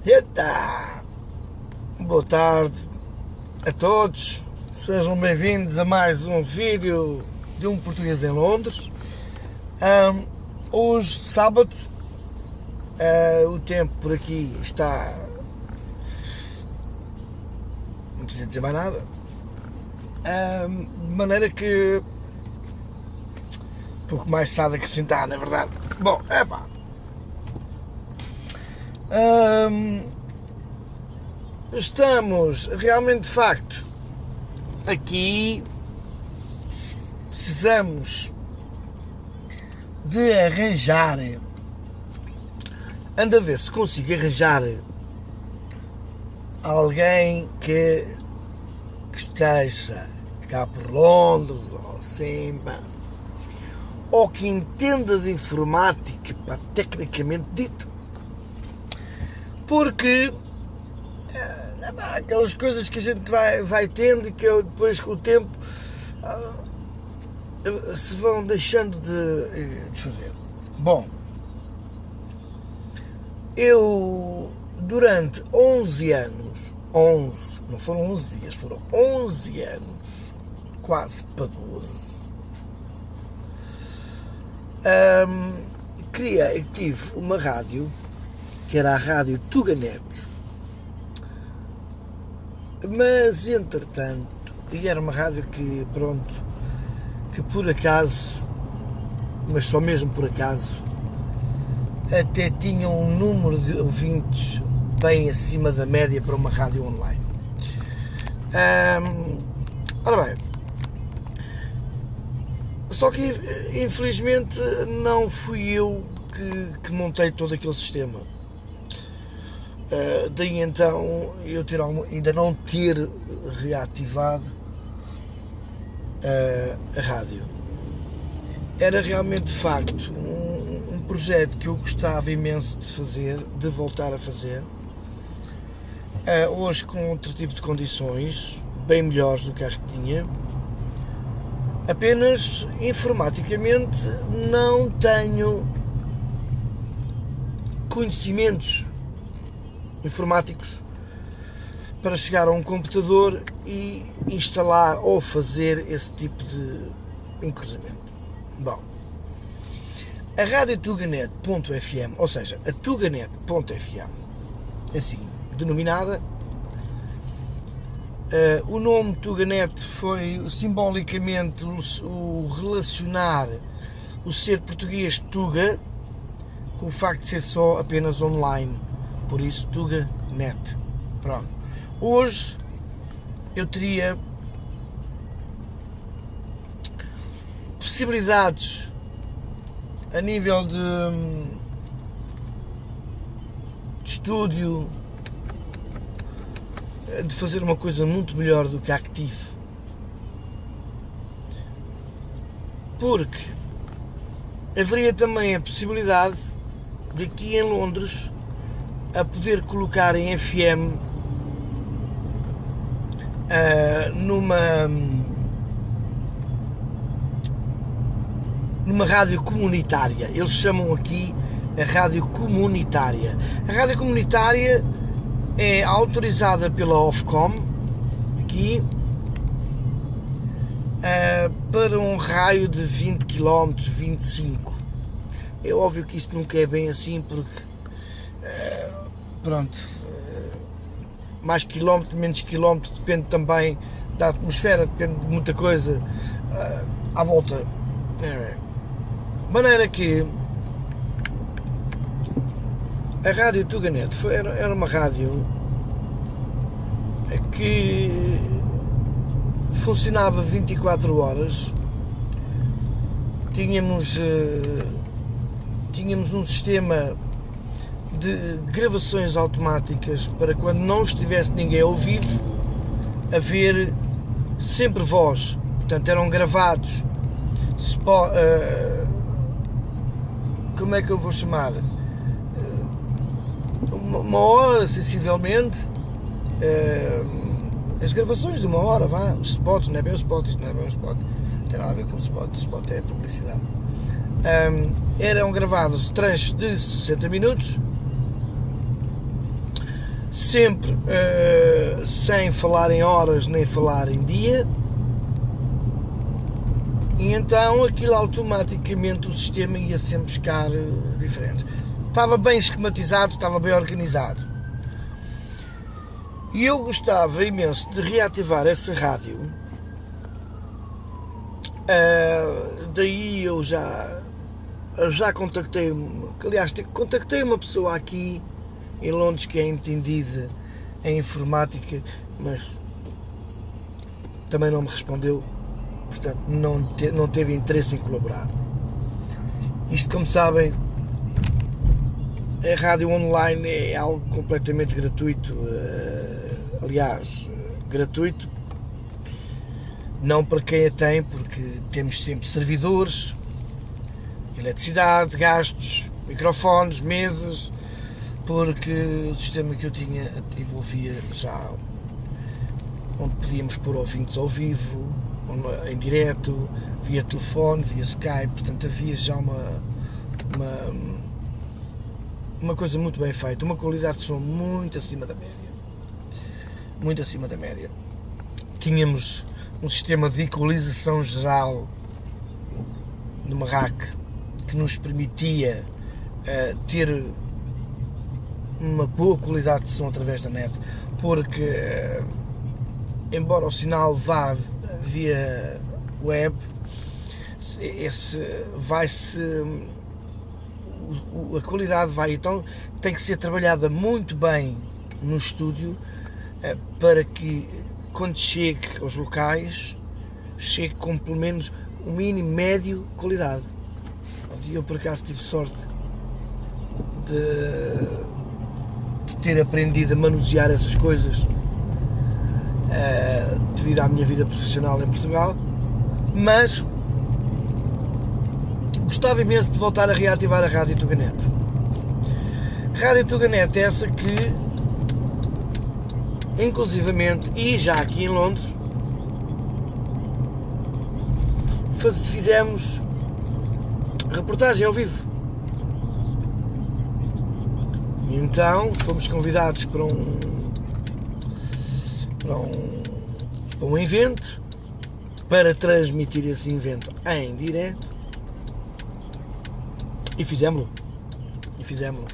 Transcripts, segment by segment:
Eita! Boa tarde a todos, sejam bem-vindos a mais um vídeo de um português em Londres. Hoje, sábado, o tempo por aqui está... não precisa dizer mais nada. De maneira que... pouco mais se há de acrescentar, na verdade. Bom, estamos realmente, de facto, aqui. Precisamos de arranjar. Anda a ver se consigo arranjar alguém que esteja cá por Londres, ou assim, ou que entenda de informática, tecnicamente dito. Porque aquelas coisas que a gente vai tendo e que depois com o tempo se vão deixando de fazer. Bom, eu durante 11 anos, não foram 11 dias, foram 11 anos, quase para 12, tive uma rádio, que era a Rádio Tuganet, mas entretanto, e era uma rádio que, pronto, que por acaso, mas só mesmo por acaso, até tinha um número de ouvintes bem acima da média para uma rádio online. Ora bem, só que infelizmente não fui eu que montei todo aquele sistema. Daí então eu ainda não ter reativado a rádio. Era realmente, de facto, um projeto que eu gostava imenso de fazer, de voltar a fazer. Hoje com outro tipo de condições, bem melhores do que as que tinha. Apenas informaticamente não tenho conhecimentos informáticos para chegar a um computador e instalar ou fazer esse tipo de encruzamento. Bom, a Rádio Tuganet.fm, ou seja, a Tuganet.fm, assim denominada, o nome Tuganet foi simbolicamente o relacionar o ser português Tuga com o facto de ser só apenas online, por isso Tuganet. Pronto. Hoje eu teria possibilidades a nível de estúdio de fazer uma coisa muito melhor do que a que tive, porque haveria também a possibilidade de aqui em Londres a poder colocar em FM numa rádio comunitária. Eles chamam aqui a rádio comunitária. A rádio comunitária é autorizada pela Ofcom aqui para um raio de 20 km, 25. É óbvio que isto nunca é bem assim, porque pronto, mais quilómetro, menos quilómetro, depende também da atmosfera, depende de muita coisa à volta. De maneira que a Rádio Tuganet era uma rádio que funcionava 24 horas, tínhamos um sistema de gravações automáticas para quando não estivesse ninguém ao vivo, haver sempre voz. Portanto, eram gravados, como é que eu vou chamar? Uma hora, sensivelmente, as gravações de uma hora, os spots, não é bem um spot, isto não é bem um spot, não tem nada a ver com o spot é publicidade. Eram gravados trechos de 60 minutos sempre sem falar em horas nem falar em dia, e então aquilo automaticamente o sistema ia sempre buscar diferentes. Estava bem esquematizado, estava bem organizado. E eu gostava imenso de reativar essa rádio. Daí eu já contactei, aliás, contactei uma pessoa aqui em Londres que é entendida em informática, mas também não me respondeu, portanto não teve interesse em colaborar. Isto, como sabem, a rádio online é algo completamente gratuito, aliás, gratuito não para quem a tem, porque temos sempre servidores, eletricidade, gastos, microfones, mesas, porque o sistema que eu tinha envolvia já onde podíamos pôr ouvintes ao vivo, em direto, via telefone, via Skype, portanto havia já uma coisa muito bem feita, uma qualidade de som muito acima da média. Muito acima da média. Tínhamos um sistema de equalização geral numa rack que nos permitia ter uma boa qualidade de som através da net, porque embora o sinal vá via web, a qualidade vai, então tem que ser trabalhada muito bem no estúdio para que quando chegue aos locais chegue com pelo menos um mínimo médio qualidade. E eu por acaso tive sorte de ter aprendido a manusear essas coisas devido à minha vida profissional em Portugal, mas gostava imenso de voltar a reativar a Rádio Tuganet. Rádio Tuganet é essa que, inclusivamente, e já aqui em Londres, fizemos reportagem ao vivo. E então fomos convidados para um evento, para transmitir esse evento em direto, e fizemos-lo,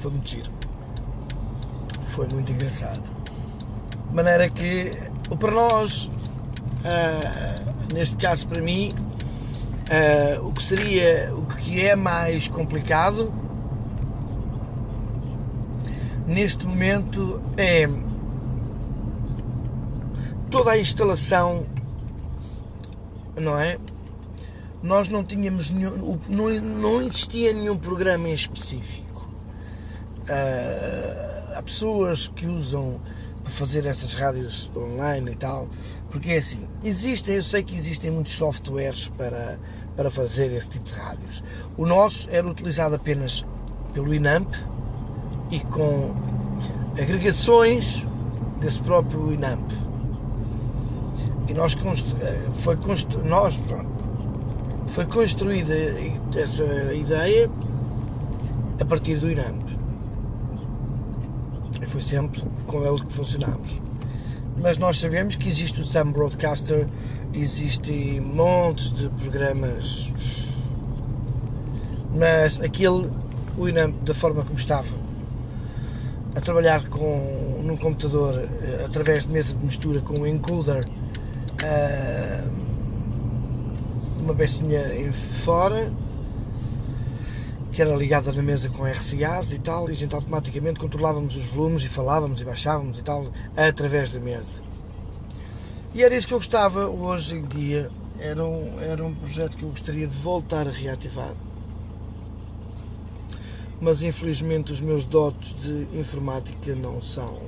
foi muito giro, foi muito engraçado, de maneira que para nós, neste caso para mim, o que é mais complicado neste momento é toda a instalação, não é? Nós não tínhamos não existia nenhum programa em específico. Há pessoas que usam para fazer essas rádios online e tal, porque é assim, eu sei que existem muitos softwares para fazer esse tipo de rádios. O nosso era utilizado apenas pelo Inamp e com agregações desse próprio Inamp. E foi construída essa ideia a partir do Inamp. E foi sempre com ele que funcionámos. Mas nós sabemos que existe o Sam Broadcaster, existem montes de programas, mas o Inamp, da forma como estava, a trabalhar num computador através de mesa de mistura com um encoder, uma becinha fora que era ligada na mesa com RCAs e tal, e a gente automaticamente controlávamos os volumes e falávamos e baixávamos e tal através da mesa. E era isso que eu gostava hoje em dia, era um projeto que eu gostaria de voltar a reativar, mas infelizmente os meus dotes de informática não são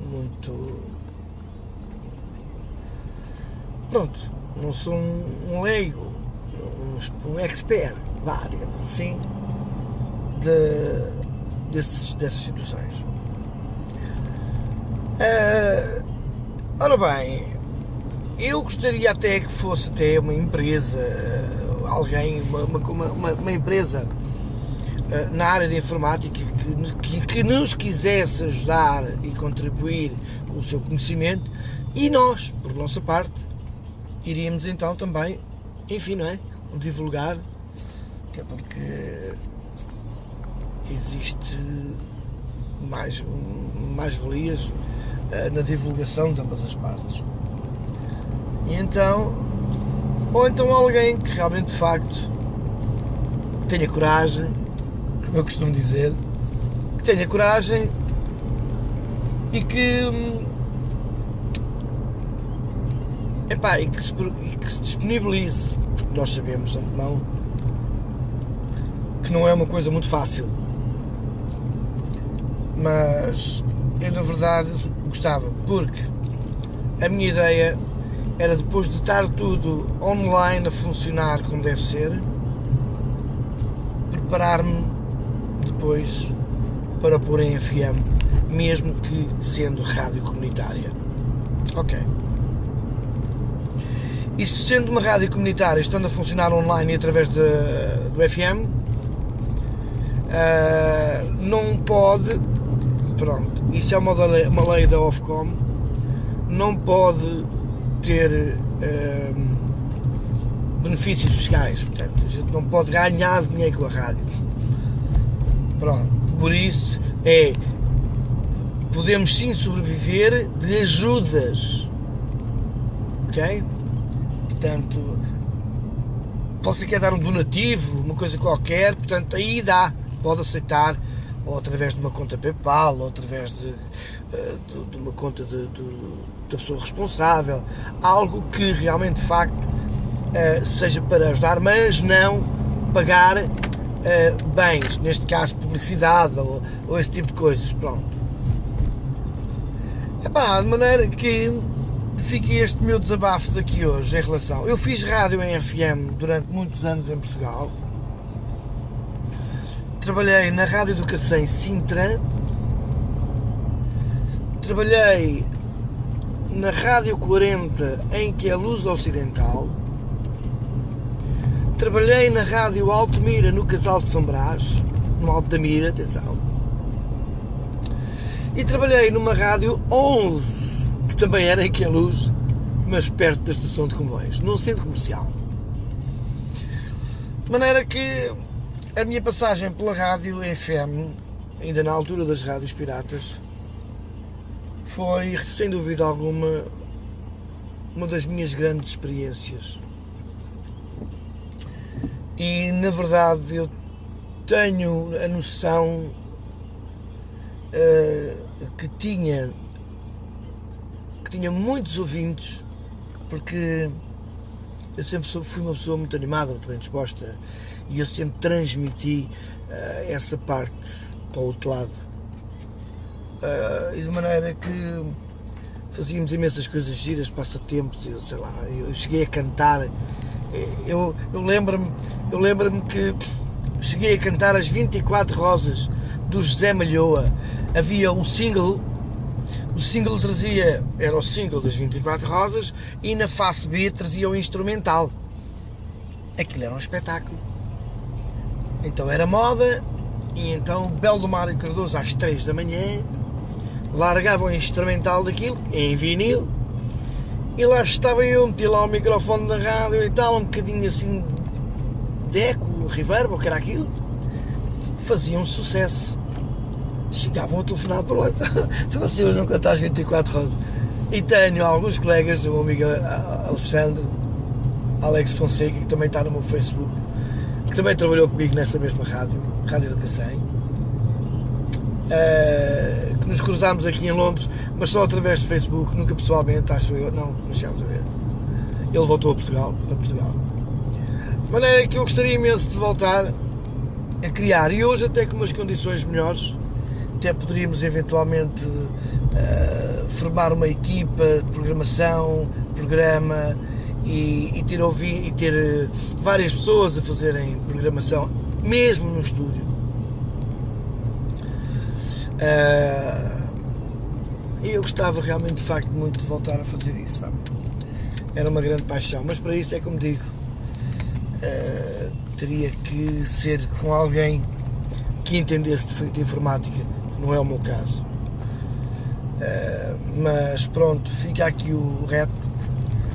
muito, não sou um leigo, um expert, digamos assim, dessas situações. Ora bem, eu gostaria até que fosse até uma empresa, alguém, uma empresa na área de informática que nos quisesse ajudar e contribuir com o seu conhecimento, e nós, por nossa parte, iríamos então também, enfim, não é? Divulgar, até porque existe mais valias na divulgação de ambas as partes. E então, ou então alguém que realmente de facto tenha coragem, como eu costumo dizer, que tenha coragem e que se disponibilize, porque nós sabemos de antemão que não é uma coisa muito fácil, mas eu na verdade gostava, porque a minha ideia era, depois de estar tudo online a funcionar como deve ser, preparar-me depois para pôr em FM, mesmo que sendo rádio comunitária. Ok. E sendo uma rádio comunitária, estando a funcionar online e através do FM, não pode, pronto, isso é uma lei da Ofcom, não pode ter benefícios fiscais, portanto, a gente não pode ganhar dinheiro com a rádio. Pronto, por isso podemos sim sobreviver de ajudas, ok? Portanto, você quer dar um donativo, uma coisa qualquer, portanto, aí pode aceitar, ou através de uma conta PayPal, ou através de uma conta da pessoa responsável, algo que realmente de facto seja para ajudar, mas não pagar bens, neste caso publicidade ou esse tipo de coisas, pronto. De maneira que fica este meu desabafo daqui hoje em relação... Eu fiz rádio em FM durante muitos anos em Portugal, trabalhei na Rádio Educação em Sintra, trabalhei na Rádio 40 em Queluz Ocidental, trabalhei na Rádio Alto-Mira no Casal de São Brás, no Alto da Mira, atenção, e trabalhei numa Rádio 11, que também era em Queluz, mas perto da estação de comboios, num centro comercial. De maneira que a minha passagem pela rádio FM, ainda na altura das rádios piratas, foi, sem dúvida alguma, uma das minhas grandes experiências. E, na verdade, eu tenho a noção que tinha muitos ouvintes, porque eu sempre fui uma pessoa muito animada, muito bem disposta, e eu sempre transmiti essa parte para o outro lado. E de maneira que fazíamos imensas coisas giras, passatempos, sei lá, eu cheguei a cantar, eu lembro-me que cheguei a cantar as 24 Rosas do José Malhoa. Havia o single era o single das 24 Rosas, e na face B trazia o instrumental. Aquilo era um espetáculo. Então era moda, e então Belo do Mário Cardoso às 3 da manhã largava o instrumental daquilo, em vinil, e lá estava eu, meti lá o microfone da rádio e tal, um bocadinho assim de eco, reverb, o que era aquilo, fazia um sucesso. Chegavam a telefonar por lá, então assim, hoje não cantar as 24 Rosas. E tenho alguns colegas, o meu amigo Alexandre, Alex Fonseca, que também está no meu Facebook, que também trabalhou comigo nessa mesma Rádio Educação, que nos cruzámos aqui em Londres, mas só através de Facebook, nunca pessoalmente, acho eu, não chegámos a ver. Ele voltou para Portugal. De maneira que eu gostaria imenso de voltar a criar, e hoje até com umas condições melhores, até poderíamos eventualmente formar uma equipa de programação, programa, e ter várias pessoas a fazerem programação, mesmo no estúdio. E eu gostava realmente, de facto, muito de voltar a fazer isso, sabe? Era uma grande paixão, mas para isso, é como digo, teria que ser com alguém que entendesse de informática, não é o meu caso. Mas pronto, fica aqui o reto.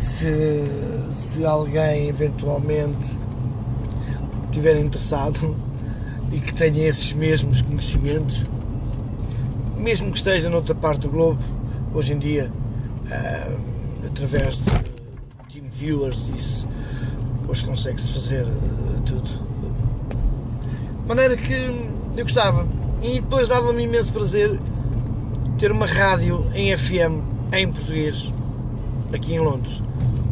Se alguém eventualmente estiver interessado e que tenha esses mesmos conhecimentos, mesmo que esteja noutra parte do globo, hoje em dia, através de TeamViewers, isso depois consegue-se fazer tudo. De maneira que eu gostava, e depois dava-me imenso prazer ter uma rádio em FM em português aqui em Londres.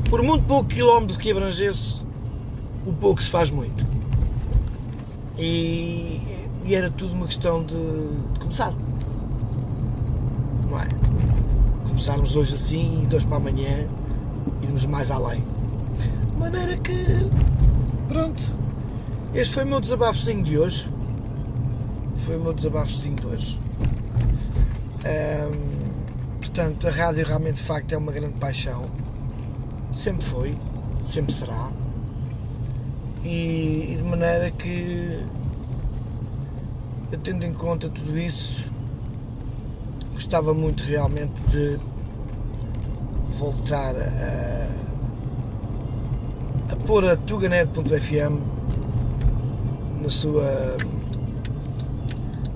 Por muito pouco quilómetro que abrangesse, o pouco se faz muito. E era tudo uma questão de começar. Não é? Começarmos hoje assim e 2 para amanhã irmos mais além. De maneira que, pronto, este foi o meu desabafozinho de hoje. Portanto, a rádio realmente de facto é uma grande paixão. Sempre foi, sempre será. E de maneira que, tendo em conta tudo isso, gostava muito realmente de voltar a pôr a tuganet.fm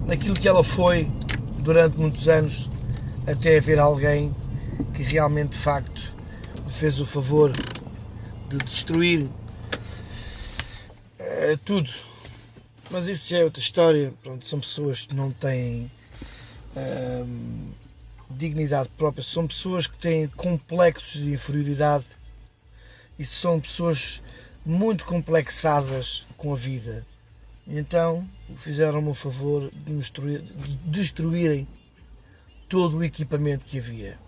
naquilo que ela foi durante muitos anos, até haver alguém que realmente de facto me fez o favor de destruir tudo. Mas isso já é outra história. Pronto, são pessoas que não têm dignidade própria, são pessoas que têm complexos de inferioridade e são pessoas muito complexadas com a vida. E então fizeram-me o favor de destruírem todo o equipamento que havia.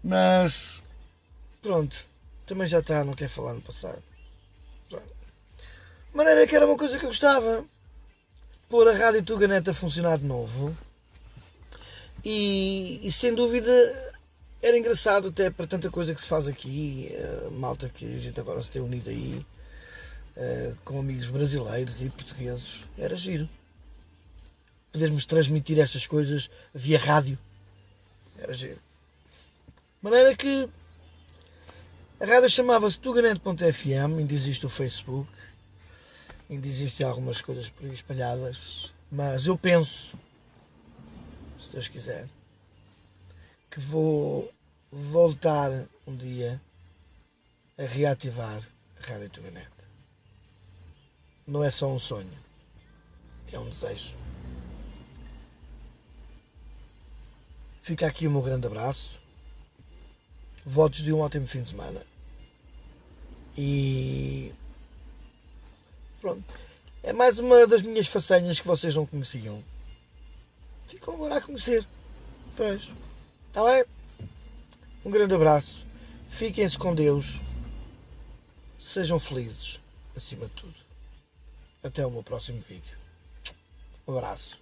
Mas pronto, também já está, não quer falar no passado. Pronto. De maneira que era uma coisa que eu gostava, pôr a Rádio Tuganet a funcionar de novo. E sem dúvida era engraçado até para tanta coisa que se faz aqui, malta que a gente agora se tem unido aí, com amigos brasileiros e portugueses, era giro. Podermos transmitir estas coisas via rádio, era giro. De maneira que a rádio chamava-se tuganet.fm, ainda existe o Facebook, ainda existem algumas coisas por aí espalhadas, mas eu penso, se Deus quiser, que vou voltar um dia a reativar a Rádio Tuganet. Não é só um sonho, é um desejo. Fica aqui o meu grande abraço, votos de um ótimo fim de semana e pronto, é mais uma das minhas façanhas que vocês não conheciam. Ficam agora a conhecer. Pois, está bem? Um grande abraço, fiquem-se com Deus, sejam felizes acima de tudo. Até o meu próximo vídeo. Um abraço.